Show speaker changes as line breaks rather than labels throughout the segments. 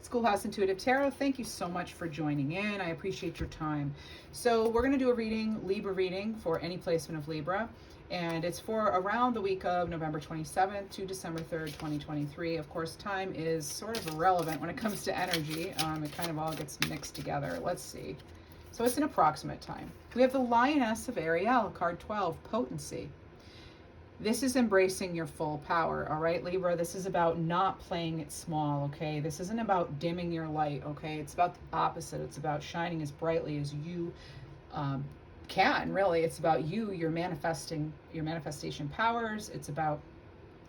Schoolhouse Intuitive Tarot. Thank you so much for joining in. I appreciate your time. So we're going to do a reading, Libra reading, for any placement of Libra. And it's for around the week of November 27th to December 3rd, 2023. Of course, time is sort of irrelevant when it comes to energy. It kind of all gets mixed together. Let's see. So it's an approximate time. We have the Lioness of Ariel, card 12, Potency. This is embracing your full power, all right, Libra? This is about not playing it small, okay? This isn't about dimming your light, okay? It's about the opposite. It's about shining as brightly as you can, really. It's about you, your manifestation powers. It's about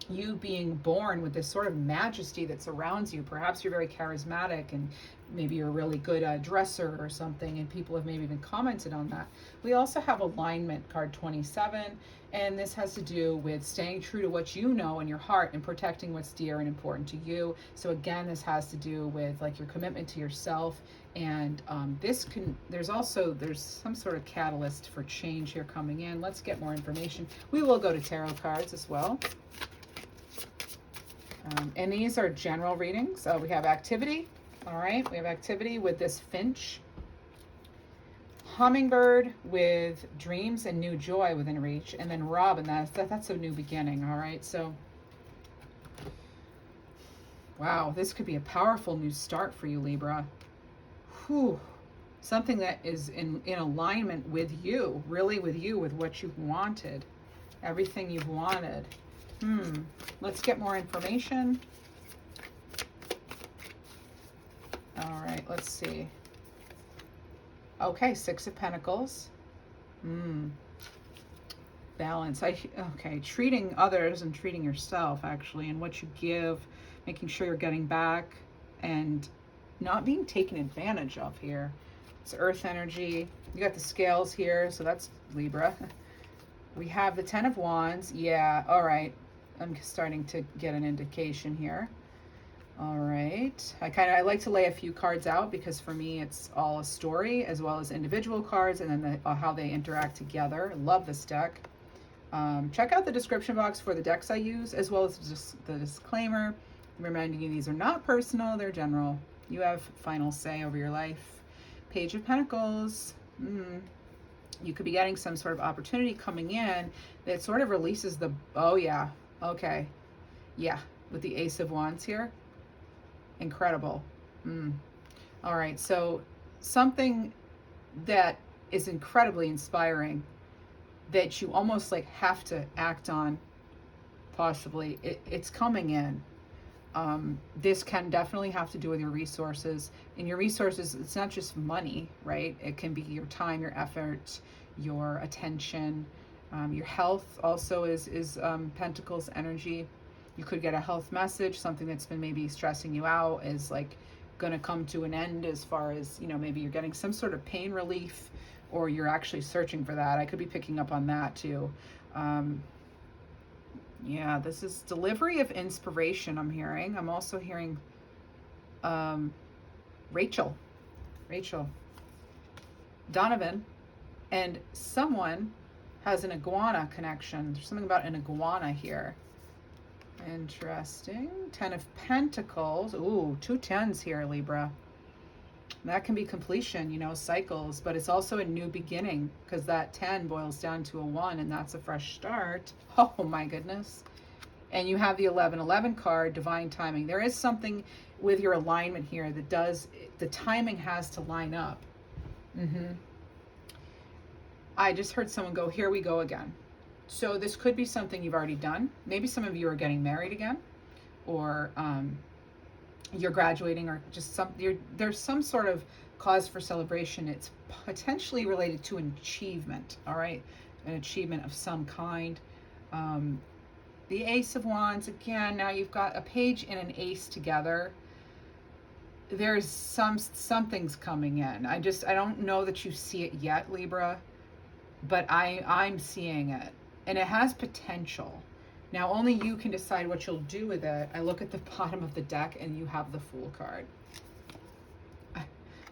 you being born with this sort of majesty that surrounds you. Perhaps you're very charismatic and maybe you're a really good dresser or something, and people have maybe even commented on that. We also have alignment, card 27, and this has to do with staying true to what you know in your heart and protecting what's dear and important to you. So again, this has to do with like your commitment to yourself, and there's some sort of catalyst for change here coming in. Let's get more information. We will go to tarot cards as well. And these are general readings. We have activity. All right, we have activity with this finch. Hummingbird with dreams and new joy within reach. And then robin, that's a new beginning. All right, so wow, this could be a powerful new start for you, Libra. Whew. Something that is in alignment with you, really with you, with what you've wanted, everything you've wanted. Let's get more information. All right, let's see. Okay, Six of Pentacles. Balance. Okay, treating others and treating yourself, actually, and what you give, making sure you're getting back and not being taken advantage of here. It's earth energy. You got the scales here, so that's Libra. We have the Ten of Wands. Yeah, all right. I'm starting to get an indication here. All right. I like to lay a few cards out because for me it's all a story as well as individual cards, and then how they interact together. Love this deck. Check out the description box for the decks I use, as well as just the disclaimer reminding you these are not personal, they're general. You have final say over your life. Page of Pentacles. You could be getting some sort of opportunity coming in that sort of releases the, oh yeah, okay. Yeah, with the Ace of Wands here. Incredible. All right, so something that is incredibly inspiring that you almost like have to act on, possibly. It's coming in. This can definitely have to do with your resources. And your resources, it's not just money, right? It can be your time, your effort, your attention, your health also is Pentacles energy. You could get a health message, something that's been maybe stressing you out is like going to come to an end, as far as, you know, maybe you're getting some sort of pain relief or you're actually searching for that. I could be picking up on that too. Yeah, this is delivery of inspiration I'm hearing. I'm also hearing Rachel, Donovan, and someone has an iguana connection. There's something about an iguana here. Interesting. Ten of Pentacles. Ooh, 2 10s here, Libra. That can be completion, you know, cycles, but it's also a new beginning because that 10 boils down to a 1, and that's a fresh start. Oh my goodness. And you have the 1111 card, divine timing. There is something with your alignment here that does, the timing has to line up. I just heard someone go, here we go again. So this could be something you've already done. Maybe some of you are getting married again, or you're graduating, or just there's some sort of cause for celebration. It's potentially related to an achievement, all right? An achievement of some kind. The Ace of Wands, again, now you've got a page and an ace together. There's something's coming in. I don't know that you see it yet, Libra, but I'm seeing it. And it has potential. Now, only you can decide what you'll do with it. I look at the bottom of the deck and you have the Fool card.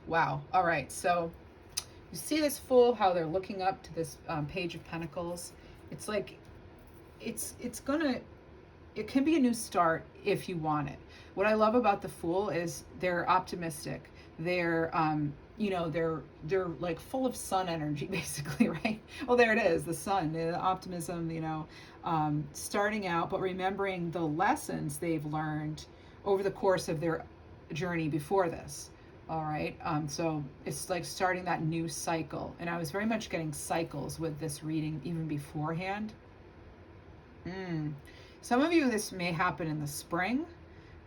Wow. All right. So you see this Fool, how they're looking up to this Page of Pentacles. It's like, it's it can be a new start if you want it. What I love about the Fool is they're optimistic. They're you know, they're like full of sun energy, basically, right? Well, there it is, the sun, the optimism, you know, starting out, but remembering the lessons they've learned over the course of their journey before this. All right. So it's like starting that new cycle. And I was very much getting cycles with this reading even beforehand. Some of you, this may happen in the spring.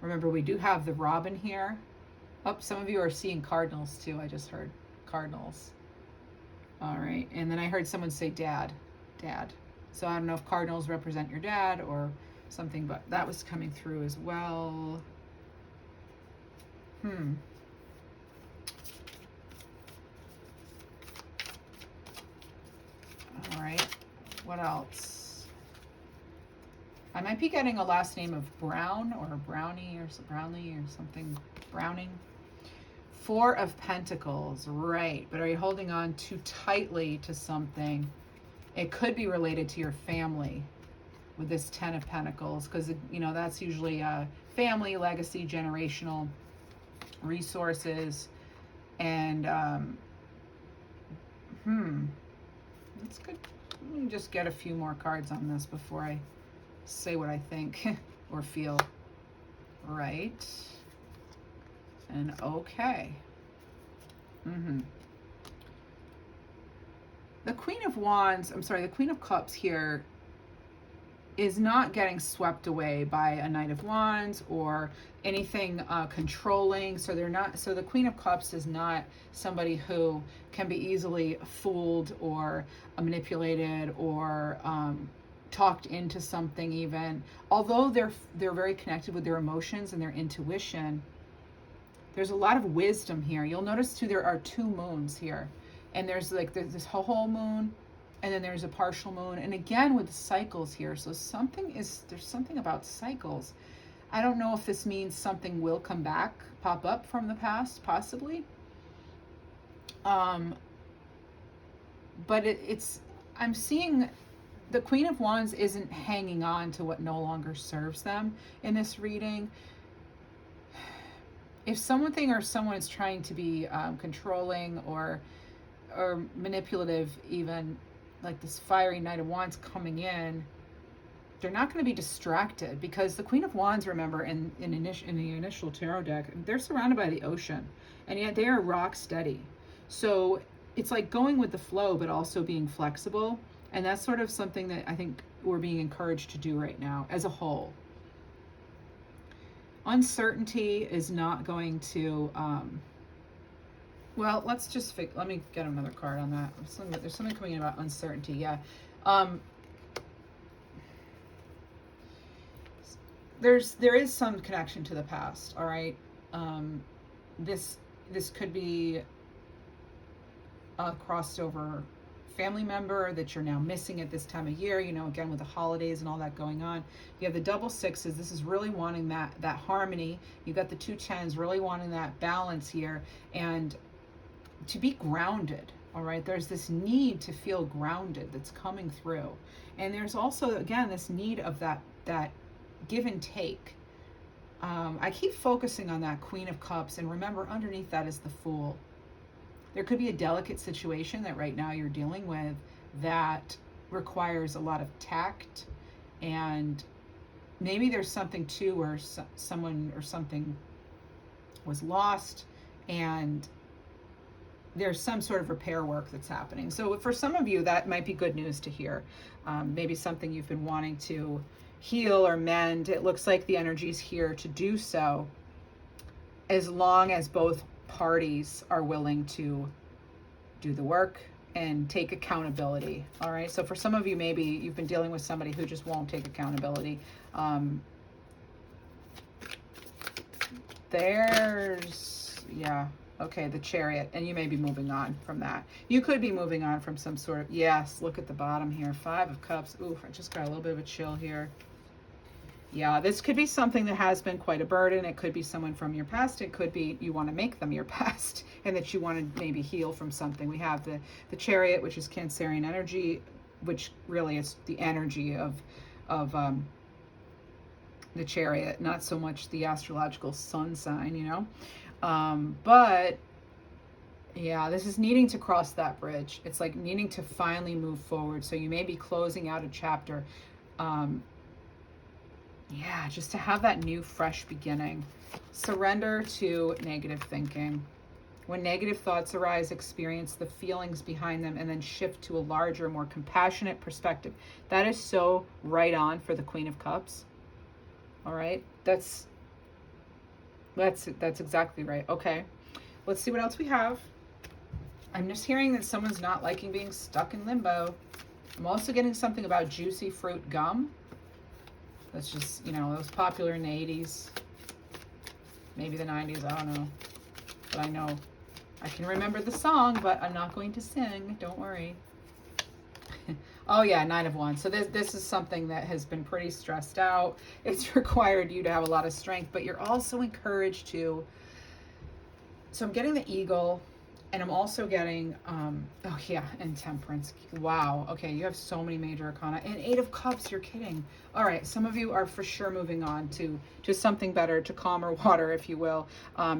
Remember, we do have the Robin here. Oh, some of you are seeing cardinals too. I just heard cardinals. All right. And then I heard someone say dad. Dad. So I don't know if cardinals represent your dad or something, but that was coming through as well. All right. What else? I might be getting a last name of Brown or Brownie or Brownlee or something. Browning. Four of Pentacles, right. But are you holding on too tightly to something? It could be related to your family with this Ten of Pentacles, because, you know, that's usually a family, legacy, generational resources. And, that's good. Let me just get a few more cards on this before I say what I think or feel. Right. And okay. The Queen of Wands, I'm sorry, the Queen of Cups here is not getting swept away by a Knight of Wands or anything controlling. So they're not. So the Queen of Cups is not somebody who can be easily fooled or manipulated or talked into something even. Although they're very connected with their emotions and their intuition, there's a lot of wisdom here. You'll notice too there are two moons here, and there's this whole moon, and then there's a partial moon, and again with the cycles here. So there's something about cycles. I don't know if this means something will come back, pop up from the past, possibly. But I'm seeing the Queen of Wands isn't hanging on to what no longer serves them in this reading. If something or someone is trying to be controlling or manipulative, even like this fiery Knight of Wands coming in, they're not going to be distracted, because the Queen of Wands, remember, in the initial tarot deck, they're surrounded by the ocean, and yet they are rock steady. So it's like going with the flow, but also being flexible. And that's sort of something that I think we're being encouraged to do right now as a whole. Uncertainty is not going to, well, let's just let me get another card on that. There's something coming in about uncertainty. Yeah. There is some connection to the past. All right. This could be a crossed over family member that you're now missing at this time of year, you know, again with the holidays and all that going on. You have the double sixes. This is really wanting that harmony. You got the 2 10s, really wanting that balance here and to be grounded. All right, there's this need to feel grounded that's coming through, and there's also again this need of that give and take. I keep focusing on that Queen of Cups, and remember underneath that is the Fool. There could be a delicate situation that right now you're dealing with that requires a lot of tact, and maybe there's something too where someone or something was lost and there's some sort of repair work that's happening. So for some of you, that might be good news to hear. Maybe something you've been wanting to heal or mend. It looks like the energy's here to do so, as long as both parties are willing to do the work and take accountability. All right. So for some of you, maybe you've been dealing with somebody who just won't take accountability. Yeah. Okay. The Chariot. And you may be moving on from that. You could be moving on from some sort of, yes, look at the bottom here. 5 of Cups. Oof, I just got a little bit of a chill here. Yeah, this could be something that has been quite a burden. It could be someone from your past. It could be you want to make them your past and that you want to maybe heal from something. We have the Chariot, which is Cancerian energy, which really is the energy of the Chariot, not so much the astrological sun sign, you know. But yeah, this is needing to cross that bridge. It's like needing to finally move forward. So you may be closing out a chapter. Yeah, just to have that new, fresh beginning. Surrender to negative thinking. When negative thoughts arise, experience the feelings behind them and then shift to a larger, more compassionate perspective. That is so right on for the Queen of Cups. All right, that's exactly right. Okay, let's see what else we have. I'm just hearing that someone's not liking being stuck in limbo. I'm also getting something about juicy fruit gum. That's just, you know, it was popular in the 80s. Maybe the 90s, I don't know. But I know I can remember the song, but I'm not going to sing. Don't worry. Oh yeah, Nine of Wands. So this is something that has been pretty stressed out. It's required you to have a lot of strength, but you're also encouraged to. So I'm getting the Eagle, and I'm also getting, oh yeah, and Temperance. Wow. Okay, you have so many major arcana. And Eight of Cups, you're kidding. All right, some of you are for sure moving on to something better, to calmer water, if you will.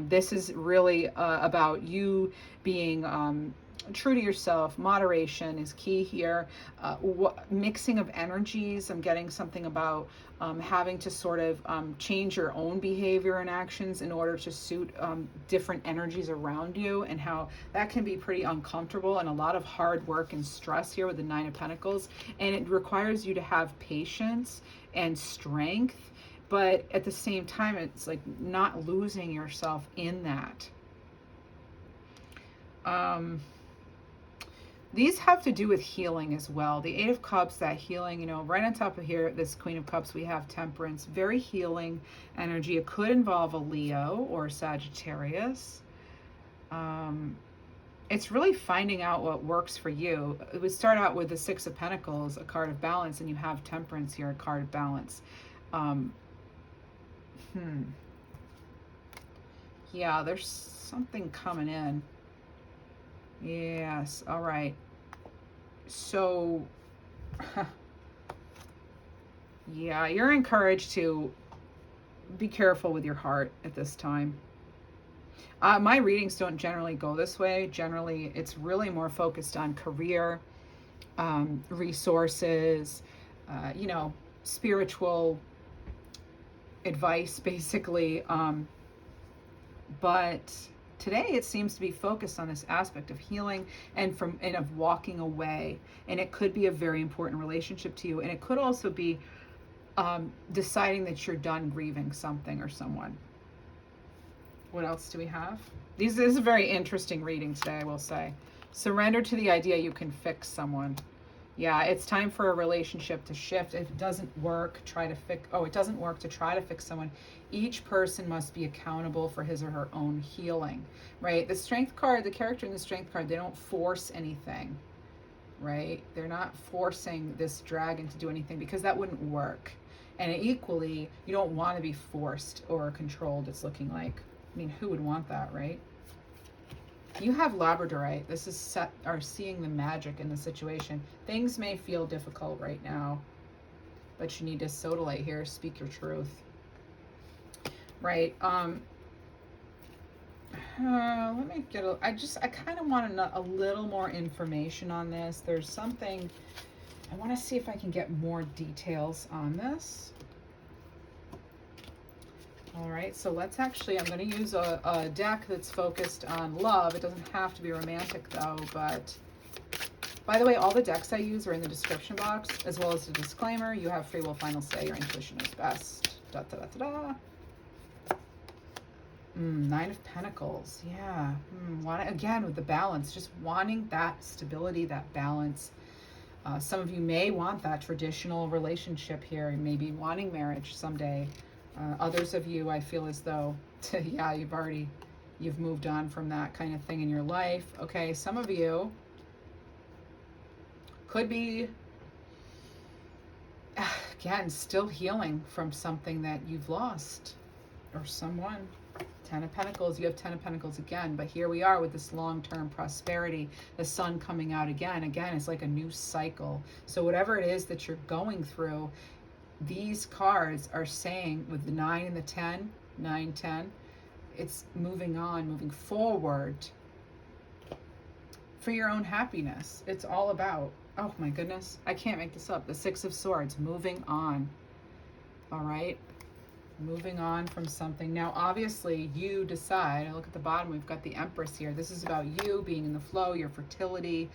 This is really about you being true to yourself. Moderation is key here. Mixing of energies. I'm getting something about having to sort of change your own behavior and actions in order to suit different energies around you, and how that can be pretty uncomfortable and a lot of hard work and stress here with the Nine of Pentacles. And it requires you to have patience and strength, but at the same time, it's like not losing yourself in that. These have to do with healing as well. The Eight of Cups, that healing, you know, right on top of here, this Queen of Cups, we have Temperance. Very healing energy. It could involve a Leo or Sagittarius. It's really finding out what works for you. It would start out with the Six of Pentacles, a card of balance, and you have Temperance here, a card of balance. Yeah, there's something coming in. Yes, all right. So, yeah, you're encouraged to be careful with your heart at this time. My readings don't generally go this way. Generally, it's really more focused on career, resources, you know, spiritual advice, basically. But today it seems to be focused on this aspect of healing and of walking away. And it could be a very important relationship to you. And it could also be deciding that you're done grieving something or someone. What else do we have? This is a very interesting reading today, I will say. Surrender to the idea you can fix someone. Yeah, it's time for a relationship to shift. If it doesn't work, it doesn't work to try to fix someone. Each person must be accountable for his or her own healing, right? The Strength card, the character in the Strength card, they don't force anything, right? They're not forcing this dragon to do anything, because that wouldn't work. And equally, you don't want to be forced or controlled, it's looking like. I mean, who would want that, right? You have Labradorite. This is seeing the magic in the situation. Things may feel difficult right now, but you need to sodalite here. Speak your truth. Right. Let me get I kind of want a little more information on this. There's something, I want to see if I can get more details on this. All right, so let's actually, I'm going to use a deck that's focused on love. It doesn't have to be romantic though, but by the way, all the decks I use are in the description box, as well as the disclaimer. You have free will, final say, your intuition is best. Da, da, da, da, da. Nine of Pentacles, yeah. Again, with the balance, just wanting that stability, that balance. Some of you may want that traditional relationship here, maybe wanting marriage someday. Others of you, I feel as though, yeah, you've moved on from that kind of thing in your life. Okay, some of you could be, again, still healing from something that you've lost, or someone. Ten of Pentacles, you have Ten of Pentacles again, but here we are with this long-term prosperity, the sun coming out again. Again, it's like a new cycle. So whatever it is that you're going through, these cards are saying with the 9 and the 10, 9, 10, it's moving on, moving forward for your own happiness. It's all about, oh my goodness, I can't make this up. The 6 of Swords, moving on. All right. Moving on from something. Now, obviously, you decide. I look at the bottom. We've got the Empress here. This is about you being in the flow, your fertility.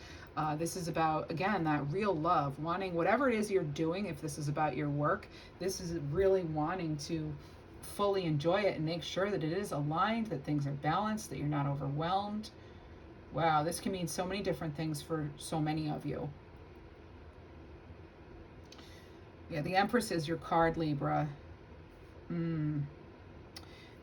This is about, again, that real love, wanting whatever it is you're doing. If this is about your work, this is really wanting to fully enjoy it and make sure that it is aligned, that things are balanced, that you're not overwhelmed. Wow, this can mean so many different things for so many of you. Yeah, the Empress is your card, Libra.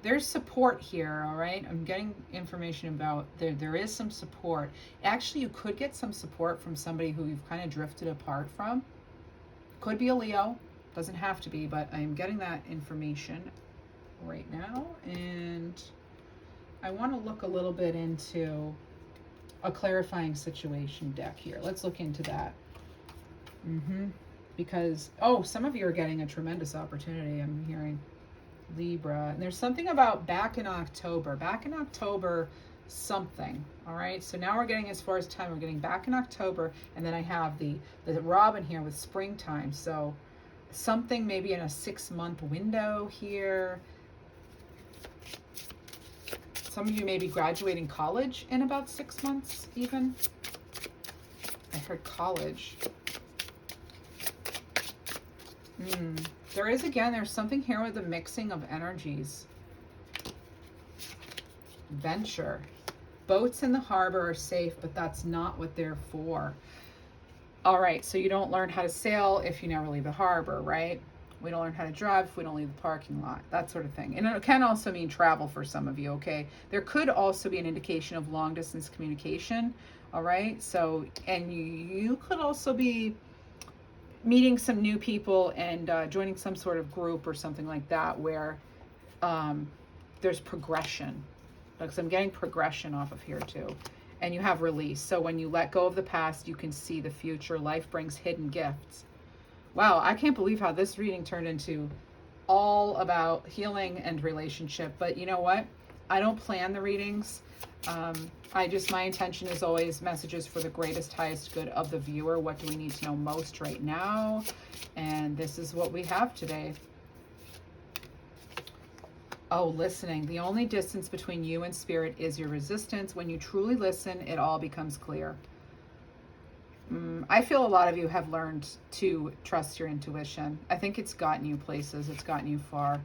There's support here, all right? I'm getting information about there is some support. Actually, you could get some support from somebody who you've kind of drifted apart from. Could be a Leo, doesn't have to be, but I'm getting that information right now. And I want to look a little bit into a clarifying situation deck here. Let's look into that. Because, oh, some of you are getting a tremendous opportunity, I'm hearing. Libra. And there's something about back in October something. All right, so now we're getting, as far as time, we're getting back in October, and then I have the Robin here with springtime. So something maybe in a 6-month window here. Some of you may be graduating college in about 6 months even. I heard college. There is, again, there's something here with the mixing of energies. Venture. Boats in the harbor are safe, but that's not what they're for. All right, so you don't learn how to sail if you never leave the harbor, right? We don't learn how to drive if we don't leave the parking lot, that sort of thing. And it can also mean travel for some of you, okay? There could also be an indication of long distance communication, all right? So, and you could also be meeting some new people and joining some sort of group or something like that where there's progression. Because I'm getting progression off of here too. And you have release. So when you let go of the past, you can see the future. Life brings hidden gifts. Wow, I can't believe how this reading turned into all about healing and relationship. But you know what? I don't plan the readings. My intention is always messages for the greatest, highest good of the viewer. What do we need to know most right now? And this is what we have today. Oh, listening. The only distance between you and spirit is your resistance. When you truly listen, it all becomes clear. I feel a lot of you have learned to trust your intuition. I think it's gotten you places. It's gotten you far.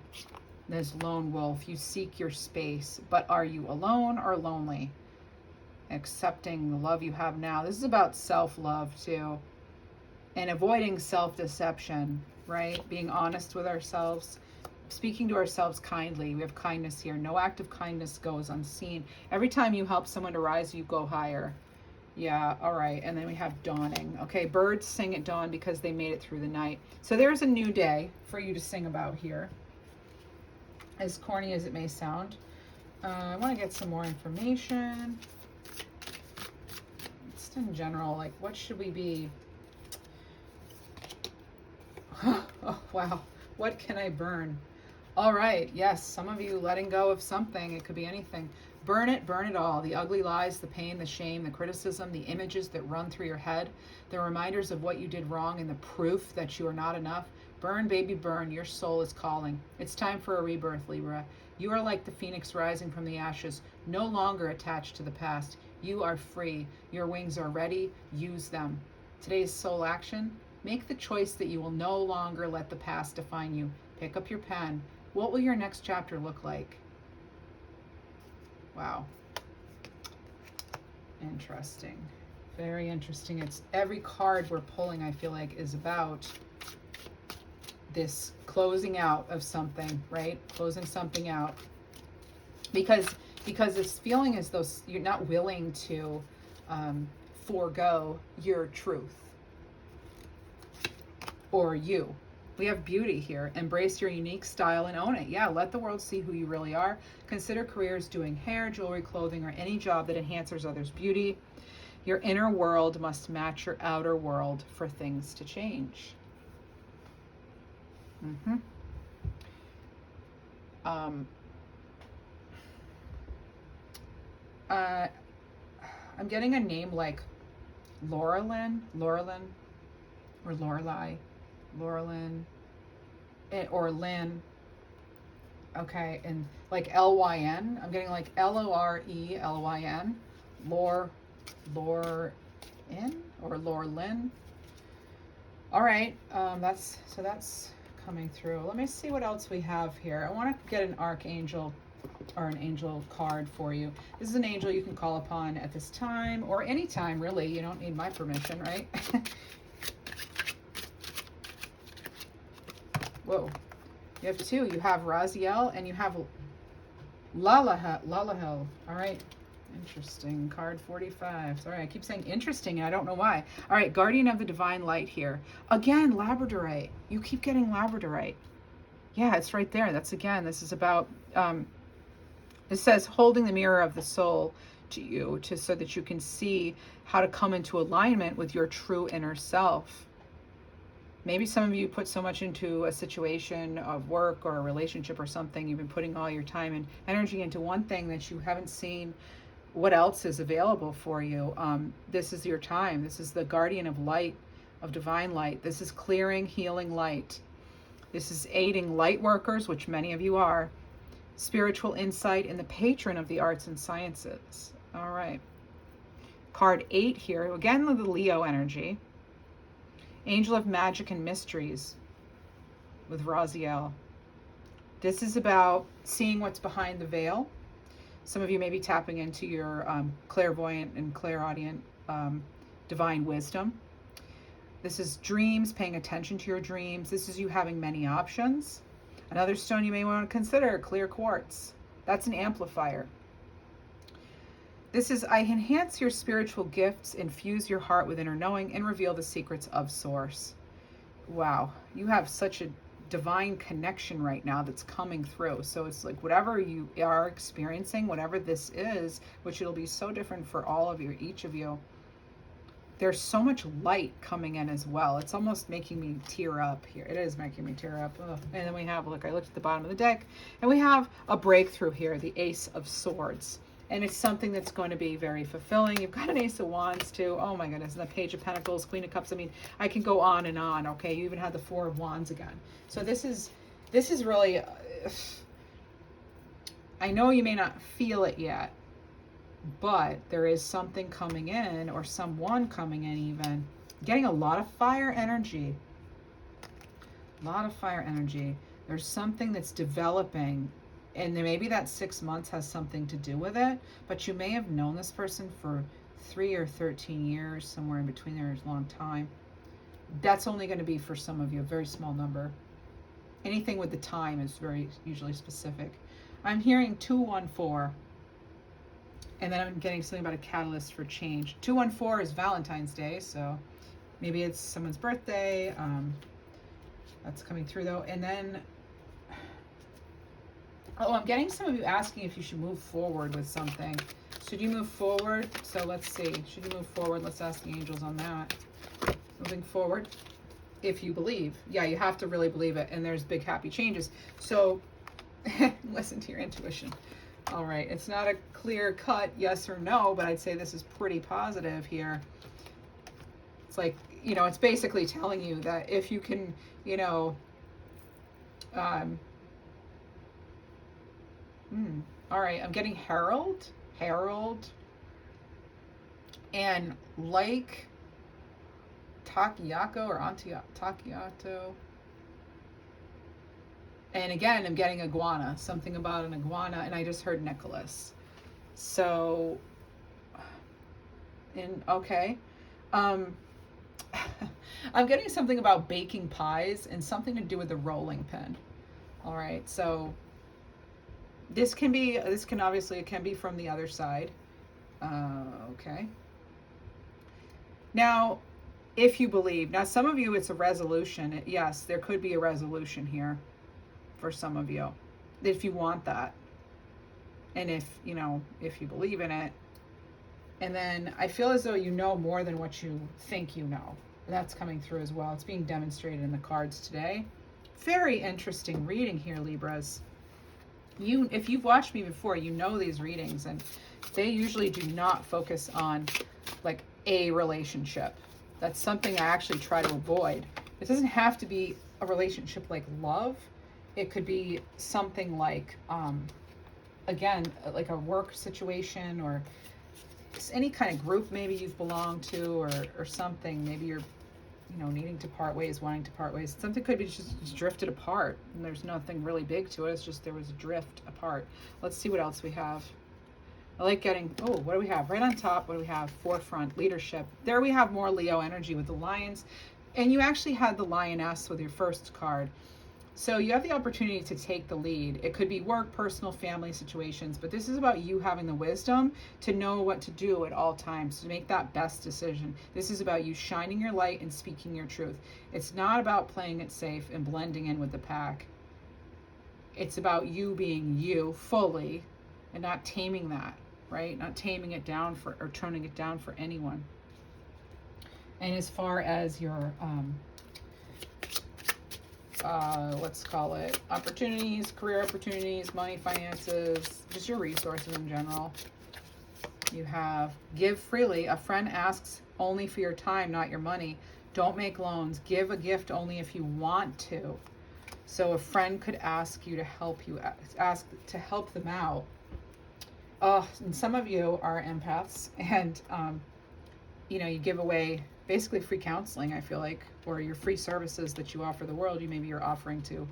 There's lone wolf. You seek your space. But are you alone or lonely? Accepting the love you have now. This is about self-love too. And avoiding self-deception, right? Being honest with ourselves. Speaking to ourselves kindly. We have kindness here. No act of kindness goes unseen. Every time you help someone to rise, you go higher. Yeah, all right. And then we have dawning. Okay, birds sing at dawn because they made it through the night. So there's a new day for you to sing about here. As corny as it may sound. I want to get some more information. Just in general, like, what should we be? Oh, wow. What can I burn? All right. Yes, some of you letting go of something. It could be anything. Burn it all. The ugly lies, the pain, the shame, the criticism, the images that run through your head, the reminders of what you did wrong and the proof that you are not enough. Burn, baby, burn. Your soul is calling. It's time for a rebirth, Libra. You are like the phoenix rising from the ashes, no longer attached to the past. You are free. Your wings are ready. Use them. Today's soul action. Make the choice that you will no longer let the past define you. Pick up your pen. What will your next chapter look like? Wow. Interesting. Very interesting. It's every card we're pulling, I feel like, is about this closing out of something, right? Closing something out. Because it's feeling as though you're not willing to forego your truth or you. We have beauty here. Embrace your unique style and own it. Yeah, let the world see who you really are. Consider careers doing hair, jewelry, clothing, or any job that enhances others' beauty. Your inner world must match your outer world for things to change. Mm-hmm. I'm getting a name like Laurelyn, or Lorelei, Laurelyn, or Lynn. Okay, and like Lyn. I'm getting like Lorelyn, Lorlyn, or Laurelyn. All right, that's coming through. Let me see what else we have here. I want to get an archangel or an angel card for you. This is an angel you can call upon at this time or any time, really. You don't need my permission, right? Whoa. You have two. You have Raziel and you have Lalahel. All right. Interesting. Card 45. Sorry, I keep saying interesting and I don't know why. All right. Guardian of the Divine Light here. Again, Labradorite. You keep getting Labradorite. Yeah, it's right there. That's again, this is about, it says holding the mirror of the soul to you so that you can see how to come into alignment with your true inner self. Maybe some of you put so much into a situation of work or a relationship or something, you've been putting all your time and energy into one thing that you haven't seen what else is available for you. This is your time. This is the guardian of light, of divine light. This is clearing, healing light. This is aiding light workers, which many of you are, spiritual insight, and the patron of the arts and sciences. All right. Card 8 here, again with the Leo energy. Angel of Magic and Mysteries with Raziel. This is about seeing what's behind the veil. Some of you may be tapping into your clairvoyant and clairaudient divine wisdom. This is dreams, paying attention to your dreams. This is you having many options. Another stone you may want to consider, clear quartz. That's an amplifier. This is, I enhance your spiritual gifts, infuse your heart with inner knowing, and reveal the secrets of Source. Wow, you have such a divine connection right now that's coming through. So it's like whatever you are experiencing, whatever this is, which it'll be so different for all of you, each of you, there's so much light coming in as well. It's almost making me tear up here. It is making me tear up. Ugh. And then we have, look, I looked at the bottom of the deck, and we have a breakthrough here, the Ace of Swords. And it's something that's going to be very fulfilling. You've got an Ace of Wands too. Oh my goodness. And the Page of Pentacles, Queen of Cups. I mean, I can go on and on. Okay. You even had the Four of Wands again. So this is really, I know you may not feel it yet, but there is something coming in, or someone coming in even. Getting a lot of fire energy. A lot of fire energy. There's something that's developing. And then maybe that 6 months has something to do with it, but you may have known this person for 3 or 13 years, somewhere in between there is a long time. That's only going to be for some of you, a very small number. Anything with the time is very usually specific. I'm hearing 214, and then I'm getting something about a catalyst for change. 214 is Valentine's Day, so maybe it's someone's birthday. That's coming through though. And then, oh, I'm getting some of you asking if you should move forward with something. Should you move forward? So let's see. Should you move forward? Let's ask the angels on that. Moving forward, if you believe. Yeah, you have to really believe it. And there's big happy changes. So listen to your intuition. All right. It's not a clear cut yes or no, but I'd say this is pretty positive here. It's like, you know, it's basically telling you that if you can, you know, all right, I'm getting Harold, and Lake Takiako or Takiato. And again, I'm getting iguana, something about an iguana, and I just heard Nicholas. So, okay. I'm getting something about baking pies and something to do with the rolling pin. All right, so this can obviously, it can be from the other side. Okay. Now, if you believe, now some of you, it's a resolution. Yes, there could be a resolution here for some of you, if you want that. And if, you know, if you believe in it. And then I feel as though you know more than what you think you know. That's coming through as well. It's being demonstrated in the cards today Very interesting reading here, Libras. If you've watched me before, you know these readings, and they usually do not focus on like a relationship. That's something I actually try to avoid. It doesn't have to be a relationship like love. It could be something like, again, like a work situation, or any kind of group maybe you've belonged to, or something. Maybe you're, needing to part ways, wanting to part ways. Something could be just drifted apart, and there's nothing really big to it. It's just there was a drift apart. Let's see what else we have. I like getting, oh, what do we have? Right on top, what do we have? Forefront, leadership. There we have more Leo energy with the lions. And you actually had the lioness with your first card. So you have the opportunity to take the lead. It could be work, personal, family situations, but this is about you having the wisdom to know what to do at all times, to make that best decision. This is about you shining your light and speaking your truth. It's not about playing it safe and blending in with the pack. It's about you being you fully and not taming that, right? Not taming it down for, or toning it down for anyone. And as far as your, let's call it opportunities, career opportunities, money, finances, just your resources in general. You have give freely. A friend asks only for your time, not your money. Don't make loans. Give a gift only if you want to. So a friend could ask you to help you, ask to help them out. And some of you are empaths, and you give away basically free counseling, I feel like, or your free services that you offer the world. You're offering to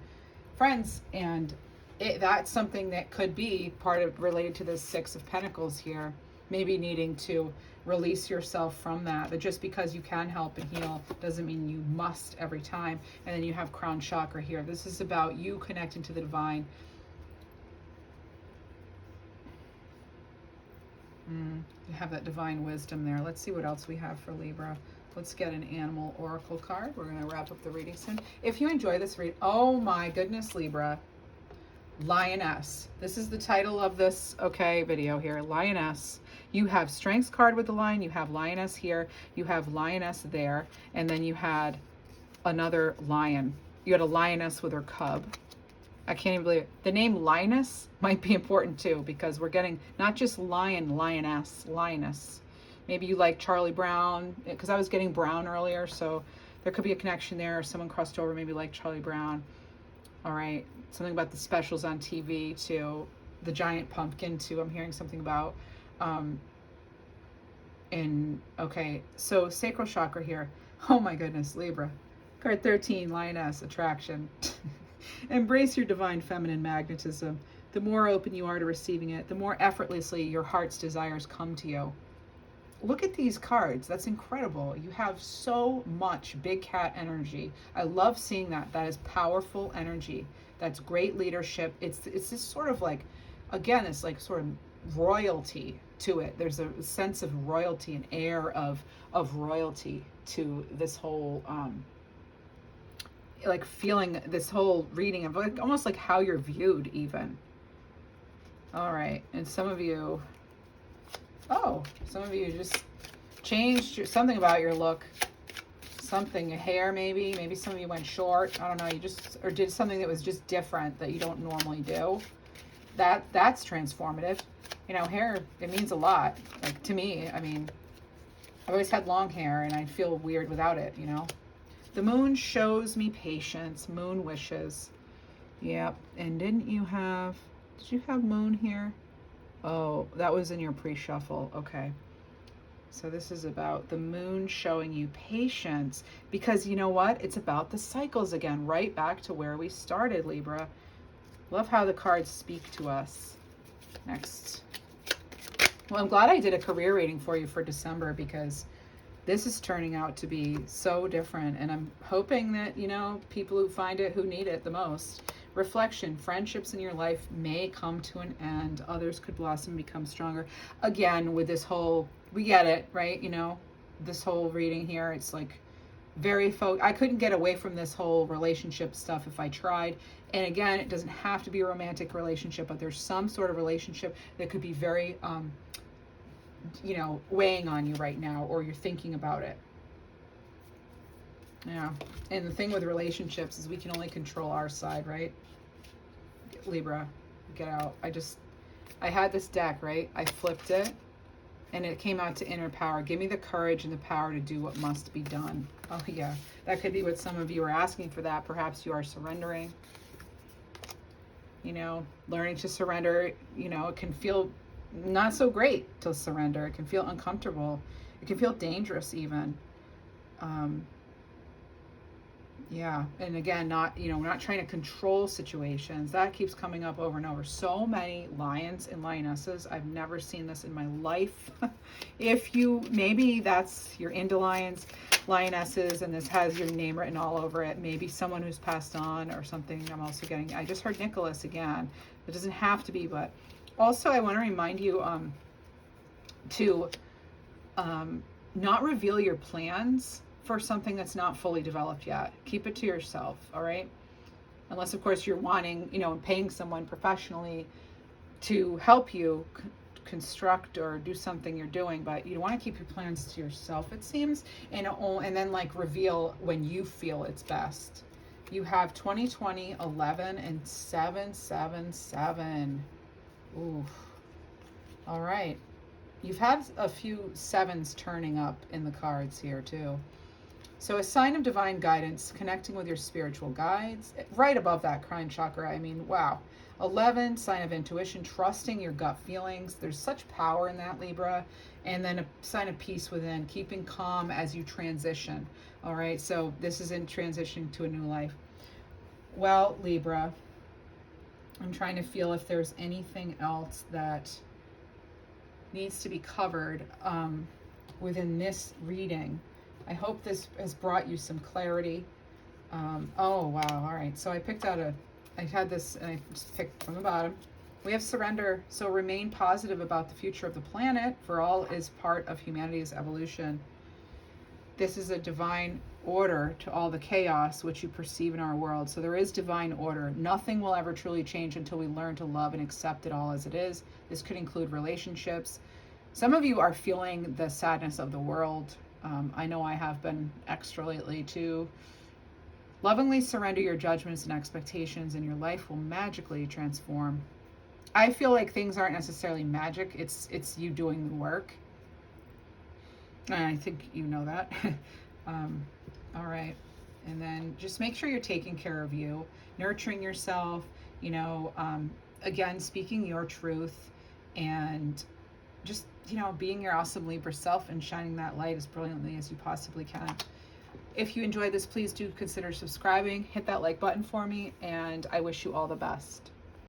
friends, and that's something that could be part of, related to this Six of Pentacles here, maybe needing to release yourself from that. But just because you can help and heal doesn't mean you must every time. And then you have crown chakra here. This is about you connecting to the divine. You have that divine wisdom there. Let's see what else we have for Libra. Let's get an animal oracle card. We're going to wrap up the reading soon. If you enjoy this read, oh my goodness, Libra, lioness. This is the title of this, video here. Lioness. You have strengths card with the lion. You have lioness here. You have lioness there. And then you had another lion. You had a lioness with her cub. I can't even believe it. The name lioness might be important too, because we're getting not just lion, lioness, lioness. Maybe you like Charlie Brown, because I was getting Brown earlier, so there could be a connection there. Someone crossed over, maybe like Charlie Brown. All right, something about the specials on TV too. The giant pumpkin too, I'm hearing something about. So sacral chakra here. Oh my goodness, Libra. Card 13, lioness, attraction. Embrace your divine feminine magnetism. The more open you are to receiving it, the more effortlessly your heart's desires come to you. Look at these cards. That's incredible. You have so much big cat energy. I love seeing that. That is powerful energy. That's great leadership. It's this sort of like, again, it's like sort of royalty to it. There's a sense of royalty, an air of royalty to this whole like feeling, this whole reading of like almost like how you're viewed even. All right, and some of you just changed something about your look, something, your hair maybe some of you went short, I don't know, you just, or did something that was just different that you don't normally do. That's transformative. Hair, it means a lot, like to me. I mean, I've always had long hair and I feel weird without it. The moon shows me patience, moon wishes. Yep. And did you have moon here? Oh, that was in your pre-shuffle. Okay. So this is about the moon showing you patience, because you know what? It's about the cycles again, right back to where we started, Libra. Love how the cards speak to us. Next. Well, I'm glad I did a career reading for you for December, because this is turning out to be so different, and I'm hoping that, people who find it, who need it the most. Reflection, friendships in your life may come to an end. Others could blossom and become stronger. Again, with this whole, we get it, right? This whole reading here, it's like very I couldn't get away from this whole relationship stuff if I tried. And again, it doesn't have to be a romantic relationship, but there's some sort of relationship that could be very, weighing on you right now, or you're thinking about it. Yeah. And the thing with relationships is we can only control our side, right? Libra, get out. I had this deck, right? I flipped it and it came out to inner power. Give me the courage and the power to do what must be done. Oh yeah, that could be what some of you are asking for that. Perhaps you are surrendering, you know, learning to surrender. You know, it can feel not so great to surrender. It can feel uncomfortable. It can feel dangerous even. Yeah, and again, not, you know, we're not trying to control situations. That keeps coming up over and over. So many lions and lionesses. I've never seen this in my life. If you, maybe that's, you're into lions, lionesses, and this has your name written all over it. Maybe someone who's passed on or something. I'm also getting, I just heard Nicholas again. It doesn't have to be, but also I want to remind you to not reveal your plans for something that's not fully developed yet. Keep it to yourself, all right? Unless, of course, you're wanting, you know, and paying someone professionally to help you construct or do something you're doing, but you want to keep your plans to yourself, it seems, and then like reveal when you feel it's best. You have 2020, 11, and 777. Ooh. All right. You've had a few sevens turning up in the cards here too. So a sign of divine guidance, connecting with your spiritual guides. Right above that crown chakra, I mean, wow. 11, sign of intuition, trusting your gut feelings. There's such power in that, Libra. And then a sign of peace within, keeping calm as you transition. All right, so this is in transition to a new life. Well, Libra, I'm trying to feel if there's anything else that needs to be covered within this reading. I hope this has brought you some clarity. Oh, wow. All right. So I picked out I had this and I just picked from the bottom. We have surrender. So remain positive about the future of the planet, for all is part of humanity's evolution. This is a divine order to all the chaos which you perceive in our world. So there is divine order. Nothing will ever truly change until we learn to love and accept it all as it is. This could include relationships. Some of you are feeling the sadness of the world. I know I have been extra lately too. Lovingly surrender your judgments and expectations, and your life will magically transform. I feel like things aren't necessarily magic. It's you doing the work. And I think you know that. All right. And then just make sure you're taking care of you, nurturing yourself, you know, again, speaking your truth, and just, you know, being your awesome Libra self and shining that light as brilliantly as you possibly can. If you enjoyed this, please do consider subscribing, hit that like button for me, and I wish you all the best.